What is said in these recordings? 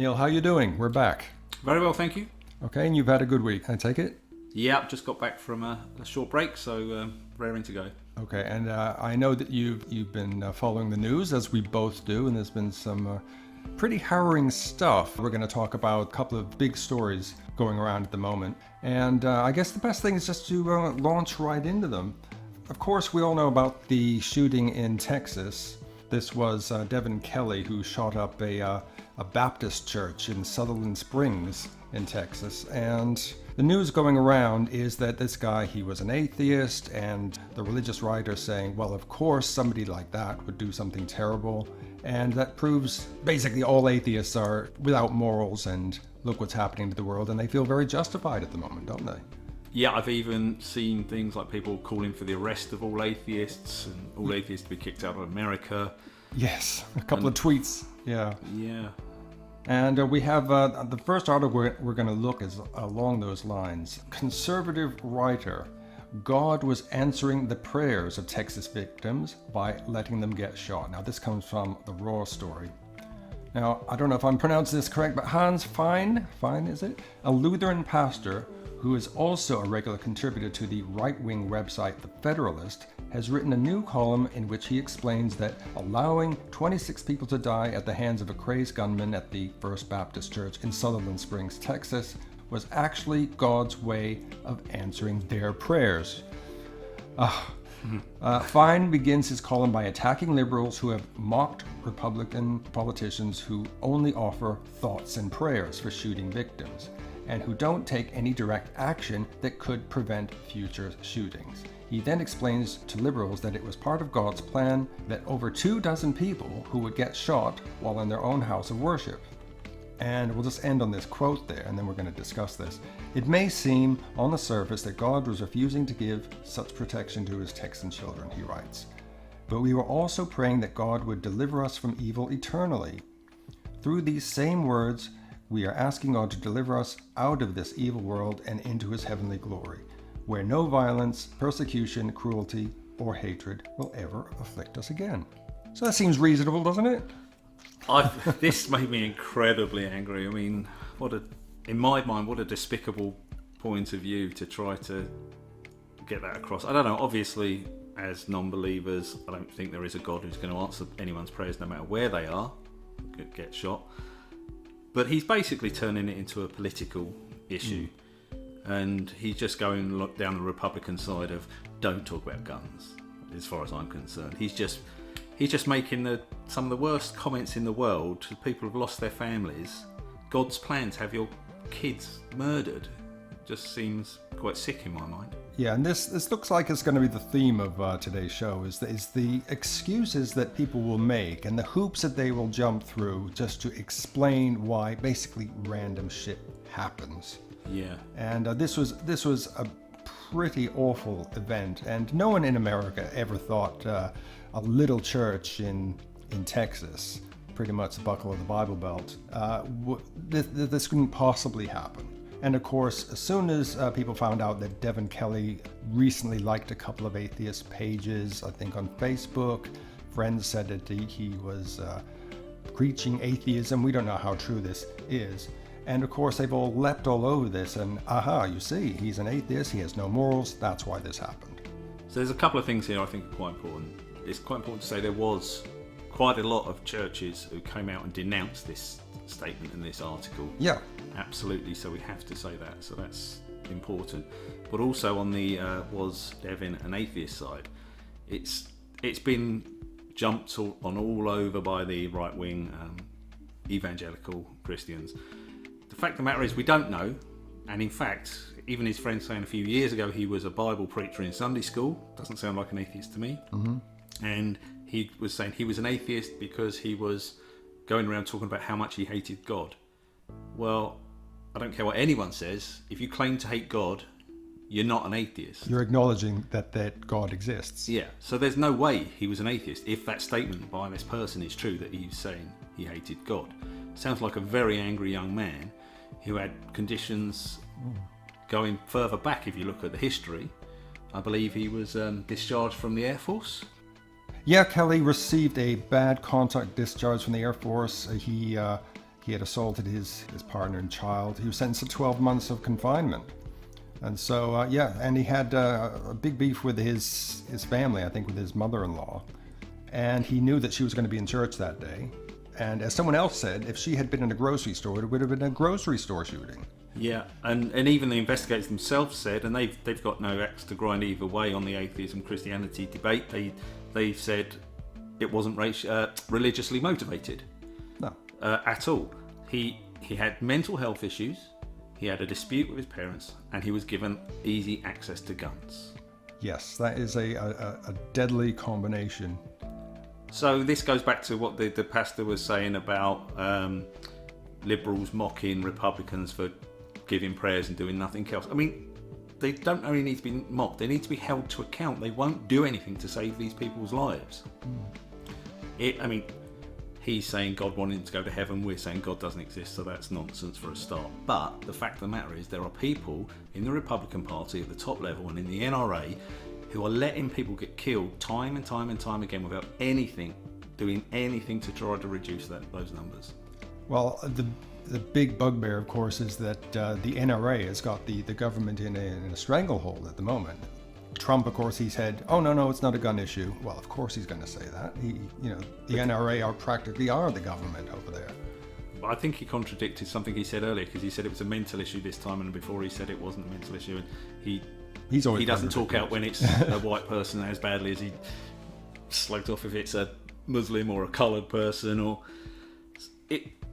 Neil, how you doing? We're back. Very well, thank you. Okay, and you've had a good week, I take it? Yeah, just got back from a short break, so raring to go. Okay, and I know that you've been following the news, as we both do, and there's been some pretty harrowing stuff. We're going to talk about a couple of big stories going around at the moment, and I guess the best thing is just to launch right into them. Of course, we all know about the shooting in Texas. This was Devin Kelly, who shot up a Baptist church in Sutherland Springs in Texas, and the news going around is that this guy, he was an atheist, and the religious writers saying, well, of course somebody like that would do something terrible, and that proves basically all atheists are without morals, and look what's happening to the world, and they feel very justified at the moment, don't they? Yeah, I've even seen things like people calling for the arrest of all atheists, and all atheists to be kicked out of America. Yes, a couple of tweets, yeah. Yeah. And we have the first article we're going to look is along those lines. Conservative writer, God was answering the prayers of Texas victims by letting them get shot. Now, this comes from the Raw story. Now, I don't know if I'm pronouncing this correct, but Hans Fine is it? A Lutheran pastor who is also a regular contributor to the right-wing website The Federalist, has written a new column in which he explains that allowing 26 people to die at the hands of a crazed gunman at the First Baptist Church in Sutherland Springs, Texas, was actually God's way of answering their prayers. Fine begins his column by attacking liberals who have mocked Republican politicians who only offer thoughts and prayers for shooting victims, and who don't take any direct action that could prevent future shootings. He then explains to liberals that it was part of God's plan that over 24 people who would get shot while in their own house of worship. And we'll just end on this quote there, and then we're going to discuss this. It may seem on the surface that God was refusing to give such protection to his Texan children, he writes. But we were also praying that God would deliver us from evil eternally. Through these same words, we are asking God to deliver us out of this evil world and into his heavenly glory, where no violence, persecution, cruelty, or hatred will ever afflict us again. So that seems reasonable, doesn't it? This made me incredibly angry. I mean, in my mind, what a despicable point of view to try to get that across. I don't know, obviously, as non-believers, I don't think there is a God who's going to answer anyone's prayers no matter where they are, get shot. But he's basically turning it into a political issue. And he's just going down the Republican side of don't talk about guns, as far as I'm concerned. He's just making some of the worst comments in the world. People have lost their families. God's plan to have your kids murdered just seems quite sick in my mind. Yeah, and this looks like it's going to be the theme of today's show, is the excuses that people will make and the hoops that they will jump through just to explain why basically random shit happens. Yeah. And this was a pretty awful event, and no one in America ever thought a little church in Texas, pretty much the buckle of the Bible Belt, this couldn't possibly happen. And of course, as soon as people found out that Devin Kelly recently liked a couple of atheist pages, I think on Facebook, friends said that he was preaching atheism. We don't know how true this is. And of course, they've all leapt all over this, and you see, he's an atheist, he has no morals, that's why this happened. So there's a couple of things here I think are quite important. It's quite important to say there was quite a lot of churches who came out and denounced this statement in this article. Yeah. Absolutely, so we have to say that, so that's important. But also on the was Devin an atheist side, it's been jumped on all over by the right-wing evangelical Christians. The fact of the matter is we don't know, and in fact, even his friend saying a few years ago he was a Bible preacher in Sunday school, doesn't sound like an atheist to me. Mm-hmm. And he was saying he was an atheist because he was going around talking about how much he hated God. Well, I don't care what anyone says, if you claim to hate God, you're not an atheist. You're acknowledging that God exists. Yeah, so there's no way he was an atheist if that statement by this person is true, that he's saying he hated God. Sounds like a very angry young man who had conditions going further back. If you look at the history, I believe he was discharged from the Air Force. Yeah, Kelly received a bad contact discharge from the Air Force. He He had assaulted his partner and child. He was sentenced to 12 months of confinement. And so, and he had a big beef with his family, I think with his mother-in-law. And he knew that she was going to be in church that day. And as someone else said, if she had been in a grocery store, it would have been a grocery store shooting. Yeah, and even the investigators themselves said, and they've got no axe to grind either way on the atheism Christianity debate. They've said it wasn't religiously motivated. No, at all. He had mental health issues. He had a dispute with his parents, and he was given easy access to guns. Yes, that is a deadly combination. So this goes back to what the pastor was saying about liberals mocking Republicans for giving prayers and doing nothing else. I mean, they don't only need to be mocked, they need to be held to account. They won't do anything to save these people's lives. He's saying God wanted him to go to heaven, we're saying God doesn't exist, so that's nonsense for a start. But the fact of the matter is there are people in the Republican Party at the top level and in the NRA who are letting people get killed time and time and time again without doing anything to try to reduce those numbers. Well, the big bugbear, of course, is that the NRA has got the government in a stranglehold at the moment. Trump, of course, he said, "Oh no, it's not a gun issue." Well, of course he's going to say that. The NRA are the government over there. I think he contradicted something he said earlier, because he said it was a mental issue this time, and before he said it wasn't a mental issue. And he doesn't talk out when it's a white person as badly as he slugged off if it's a Muslim or a coloured person.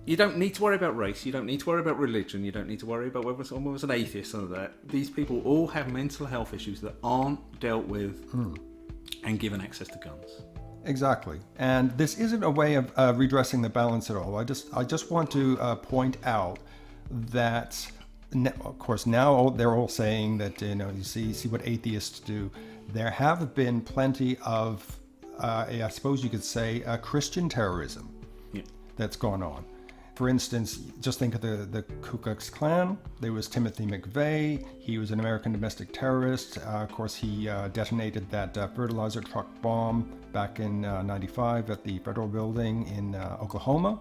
You don't need to worry about race, you don't need to worry about religion, you don't need to worry about whether someone was an atheist or that. These people all have mental health issues that aren't dealt with and given access to guns. Exactly. And this isn't a way of redressing the balance at all. I just want to point out that, of course, now they're all saying that, you see what atheists do. There have been plenty of, I suppose you could say, Christian terrorism that's gone on. For instance, just think of the Ku Klux Klan. There was Timothy McVeigh. He was an American domestic terrorist. Of course, he detonated that fertilizer truck bomb back in 95 at the federal building in Oklahoma.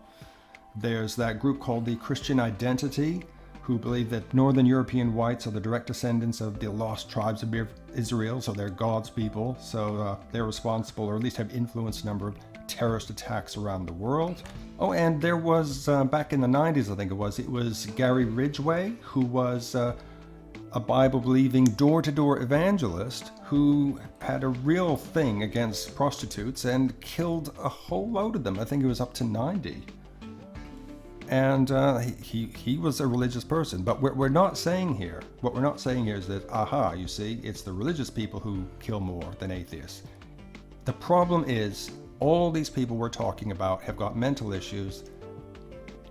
There's that group called the Christian Identity, who believe that Northern European whites are the direct descendants of the lost tribes of Israel, so they're God's people. So they're responsible, or at least have influenced a number of terrorist attacks around the world. Oh, and there was, back in the 90s, I think it was Gary Ridgway, who was a Bible-believing door-to-door evangelist who had a real thing against prostitutes and killed a whole load of them. I think it was up to 90. And he was a religious person. But what we're not saying here is that, you see, it's the religious people who kill more than atheists. The problem is, all these people we're talking about have got mental issues.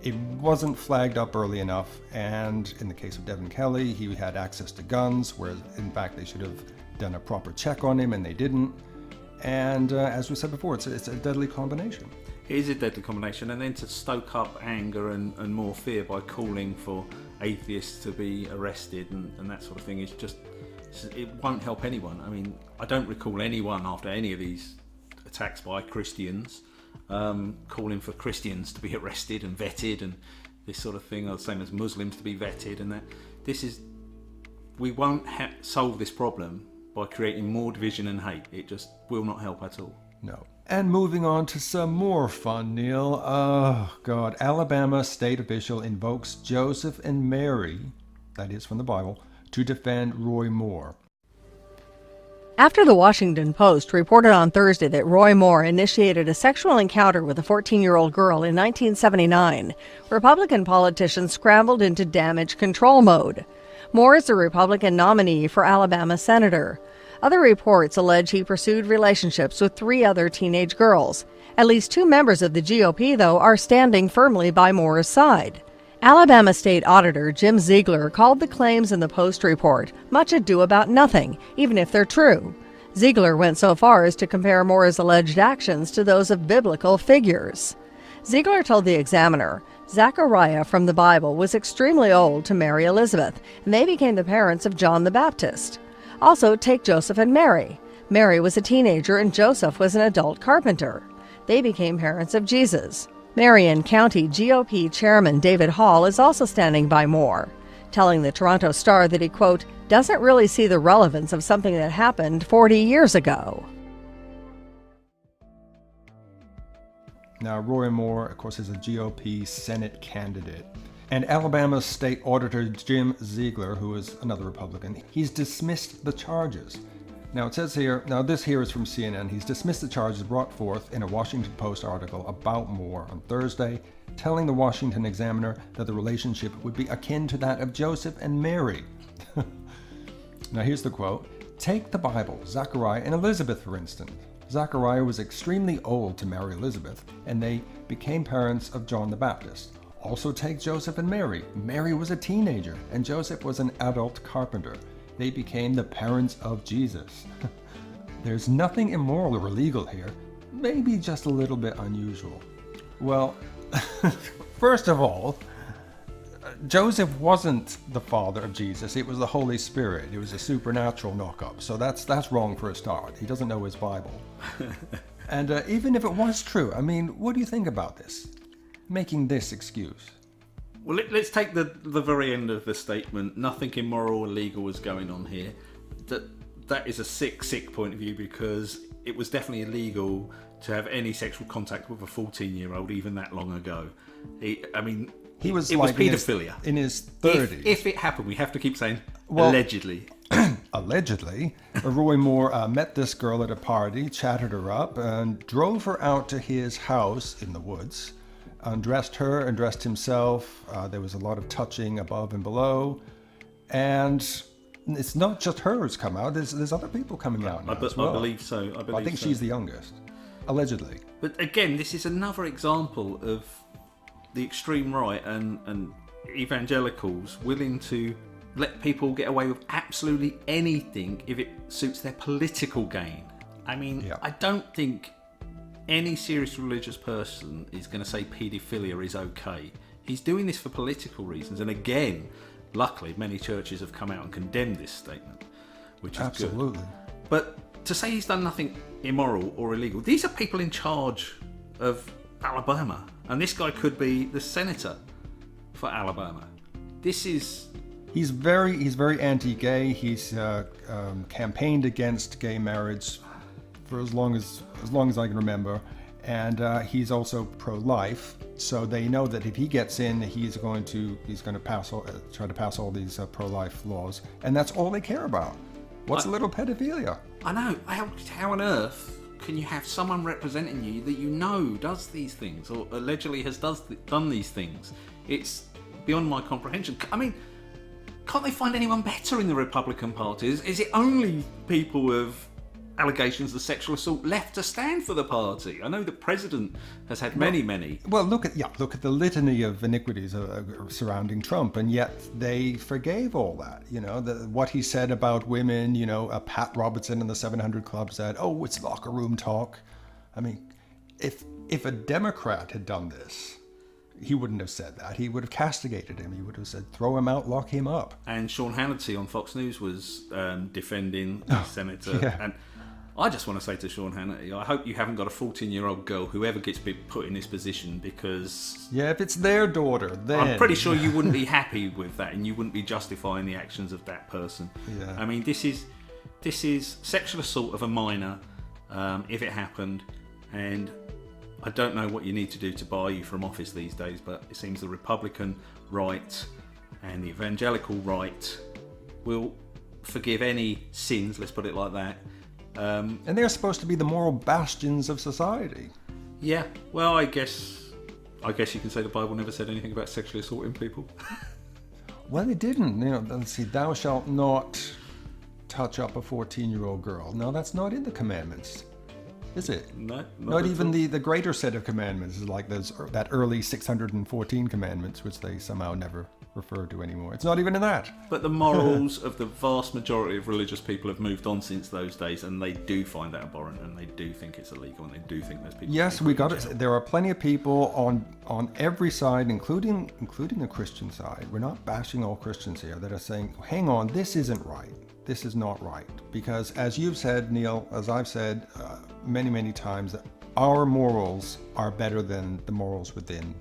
It wasn't flagged up early enough, and in the case of Devin Kelly, he had access to guns, whereas in fact they should have done a proper check on him, and they didn't. And as we said before, it's a deadly combination. It is a deadly combination, and then to stoke up anger and more fear by calling for atheists to be arrested and that sort of thing it won't help anyone. I mean, I don't recall anyone after any of these attacks by Christians calling for Christians to be arrested and vetted and this sort of thing, or the same as Muslims to be vetted, and that we won't solve this problem by creating more division and hate. It just will not help at all. No. And moving on to some more fun, Neil. Oh God, Alabama state official invokes Joseph and Mary, that is from the Bible, to defend Roy Moore. After the Washington Post reported on Thursday that Roy Moore initiated a sexual encounter with a 14-year-old girl in 1979, Republican politicians scrambled into damage control mode. Moore is the Republican nominee for Alabama senator. Other reports allege he pursued relationships with 3 other teenage girls. At least 2 members of the GOP, though, are standing firmly by Moore's side. Alabama State Auditor Jim Ziegler called the claims in the Post report much ado about nothing, even if they're true. Ziegler went so far as to compare Moore's alleged actions to those of biblical figures. Ziegler told the Examiner, Zechariah from the Bible was extremely old to Mary Elizabeth, and they became the parents of John the Baptist. Also, take Joseph and Mary. Mary was a teenager and Joseph was an adult carpenter. They became parents of Jesus. Marion County GOP Chairman David Hall is also standing by Moore, telling the Toronto Star that he, quote, doesn't really see the relevance of something that happened 40 years ago. Now, Roy Moore, of course, is a GOP Senate candidate. And Alabama State Auditor Jim Ziegler, who is another Republican, he's dismissed the charges. Now, it says here, this here is from CNN, he's dismissed the charges brought forth in a Washington Post article about Moore on Thursday, telling the Washington Examiner that the relationship would be akin to that of Joseph and Mary. Now, here's the quote. Take the Bible, Zechariah and Elizabeth, for instance. Zechariah was extremely old to marry Elizabeth, and they became parents of John the Baptist. Also take Joseph and Mary. Mary was a teenager, and Joseph was an adult carpenter. They became the parents of Jesus. There's nothing immoral or illegal here, maybe just a little bit unusual. Well, first of all, Joseph wasn't the father of Jesus. It was the Holy Spirit. It was a supernatural knock-up. So that's wrong for a start. He doesn't know his Bible. And even if it was true, I mean, what do you think about this? Making this excuse. Well, let's take the very end of the statement. Nothing immoral or illegal was going on here. That is a sick point of view, because it was definitely illegal to have any sexual contact with a 14-year-old even that long ago. It was paedophilia. In his 30s. If it happened, we have to keep saying allegedly. Allegedly, Roy Moore met this girl at a party, chatted her up, and drove her out to his house in the woods, undressed her, undressed himself. There was a lot of touching above and below. And it's not just her who's come out, there's other people coming out now as well. I believe so. I think she's the youngest, allegedly. But again, this is another example of the extreme right and evangelicals willing to let people get away with absolutely anything if it suits their political gain. I don't think any serious religious person is going to say paedophilia is okay. He's doing this for political reasons. And again, luckily, many churches have come out and condemned this statement, which is absolutely good. But to say he's done nothing immoral or illegal, these are people in charge of Alabama. And this guy could be the senator for Alabama. He's very anti-gay. He's campaigned against gay marriage for as long as I can remember, and he's also pro-life. So they know that if he gets in, he's going to try to pass all these pro-life laws, and that's all they care about. What's a little pedophilia? I know. How on earth can you have someone representing you that you know does these things or allegedly has done these things? It's beyond my comprehension. Can't they find anyone better in the Republican Party? Is it only people with allegations of sexual assault left to stand for the party? I know the president has had many. Well, look at the litany of iniquities surrounding Trump, and yet they forgave all that. What he said about women. Pat Robertson in the 700 Club said, "Oh, it's locker room talk." If a Democrat had done this, he wouldn't have said that. He would have castigated him. He would have said, "Throw him out, lock him up." And Sean Hannity on Fox News was defending the senator. Yeah. And I just want to say to Sean Hannity, I hope you haven't got a 14-year-old girl, whoever gets put in this position, because... Yeah, if it's their daughter, then... I'm pretty sure you wouldn't be happy with that, and you wouldn't be justifying the actions of that person. Yeah. This is sexual assault of a minor, if it happened, and I don't know what you need to do to bar you from office these days, but it seems the Republican right and the evangelical right will forgive any sins, let's put it like that. And they're supposed to be the moral bastions of society. Yeah, well, I guess you can say the Bible never said anything about sexually assaulting people. Well, it didn't. Let's see, thou shalt not touch up a 14-year-old girl. No, that's not in the commandments, is it? No, not even the greater set of commandments, like that early 614 commandments, which they somehow never refer to anymore. It's not even in that. But the morals of the vast majority of religious people have moved on since those days, and they do find that abhorrent, and they do think it's illegal, and they do think there's people. Yes, we got it. There are plenty of people on every side, including the Christian side. We're not bashing all Christians here, that are saying, "Hang on, this isn't right. This is not right." Because as you've said, Neil, as I've said many times, that our morals are better than the morals within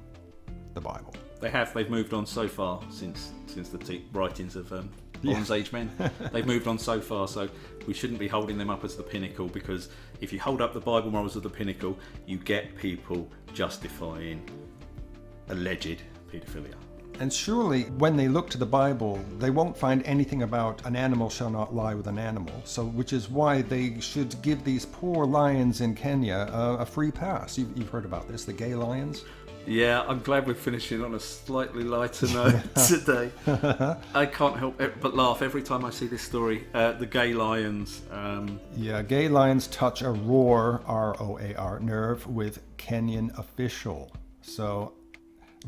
the Bible. They've moved on so far since the writings of Bronze Age men. They've moved on so far, so we shouldn't be holding them up as the pinnacle, because if you hold up the Bible morals as the pinnacle, you get people justifying alleged paedophilia. And surely, when they look to the Bible, they won't find anything about an animal shall not lie with an animal. So, which is why they should give these poor lions in Kenya a free pass. You've heard about this, the gay lions? Yeah, I'm glad we're finishing on a slightly lighter note today. I can't help but laugh every time I see this story. The gay lions. Yeah, gay lions touch a roar, R-O-A-R, nerve with Kenyan official. So,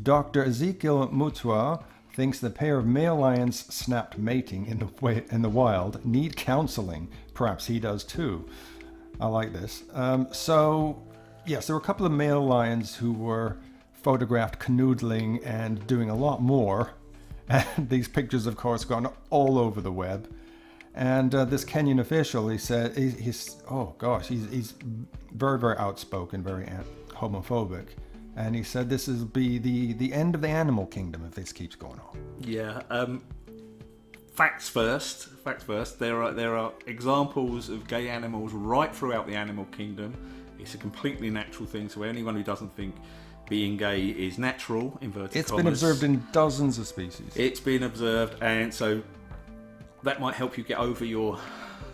Dr. Ezekiel Mutua thinks the pair of male lions snapped mating in the wild need counseling. Perhaps he does too. I like this. So, yes, there were a couple of male lions who were photographed canoodling and doing a lot more. And these pictures, of course, gone all over the web. And this Kenyan official, he said, he's very, very outspoken, very homophobic. And he said this will be the end of the animal kingdom if this keeps going on. Yeah. Facts first. There are examples of gay animals right throughout the animal kingdom. It's a completely natural thing. So anyone who doesn't think being gay is natural, inverted It's commas, been observed in dozens of species. It's been observed, and so that might help you get over your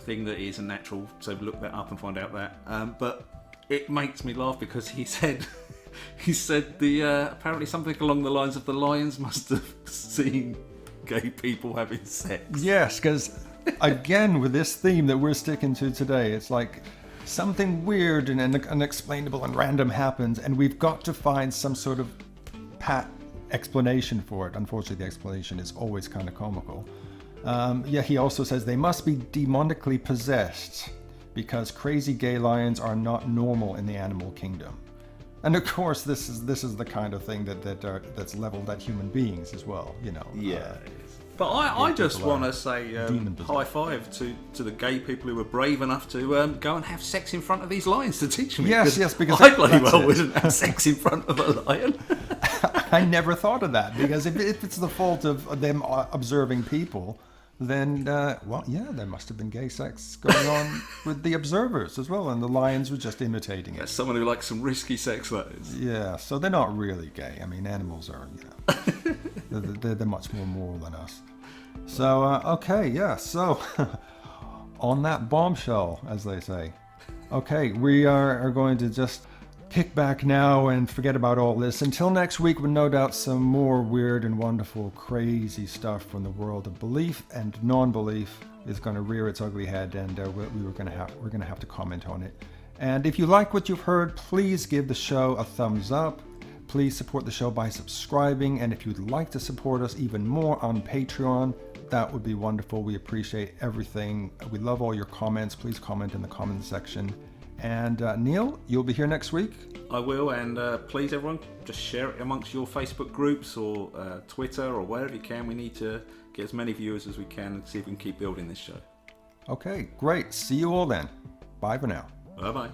thing that isn't natural. So look that up and find out that. But it makes me laugh because he said apparently something along the lines of the lions must have seen gay people having sex. Yes, because again, with this theme that we're sticking to today, it's like something weird and unexplainable and random happens, and we've got to find some sort of pat explanation for it. Unfortunately, the explanation is always kind of comical. He also says they must be demonically possessed because crazy gay lions are not normal in the animal kingdom. And of course, this is the kind of thing that's leveled at human beings as well, you know. Yeah. But I just want to say high five to the gay people who were brave enough to go and have sex in front of these lions to teach me. Yes, because I bloody well wouldn't have sex in front of a lion. I never thought of that, because if it's the fault of them observing people, then, there must have been gay sex going on with the observers as well, and the lions were just imitating it. That's someone who likes some risky sex, that is. Yeah, so they're not really gay. I mean, animals are, they're much more moral than us. So, so on that bombshell, as they say. Okay, we are going to just kick back now and forget about all this. Until next week, with no doubt some more weird and wonderful, crazy stuff from the world of belief and non-belief is going to rear its ugly head, and we're going to have to comment on it. And if you like what you've heard, please give the show a thumbs up. Please support the show by subscribing, and if you'd like to support us even more on Patreon, that would be wonderful. We appreciate everything. We love all your comments. Please comment in the comments section. And Neil, you'll be here next week? I will, and please everyone, just share it amongst your Facebook groups or Twitter or wherever you can. We need to get as many viewers as we can and see if we can keep building this show. Okay, great. See you all then. Bye for now. Bye-bye.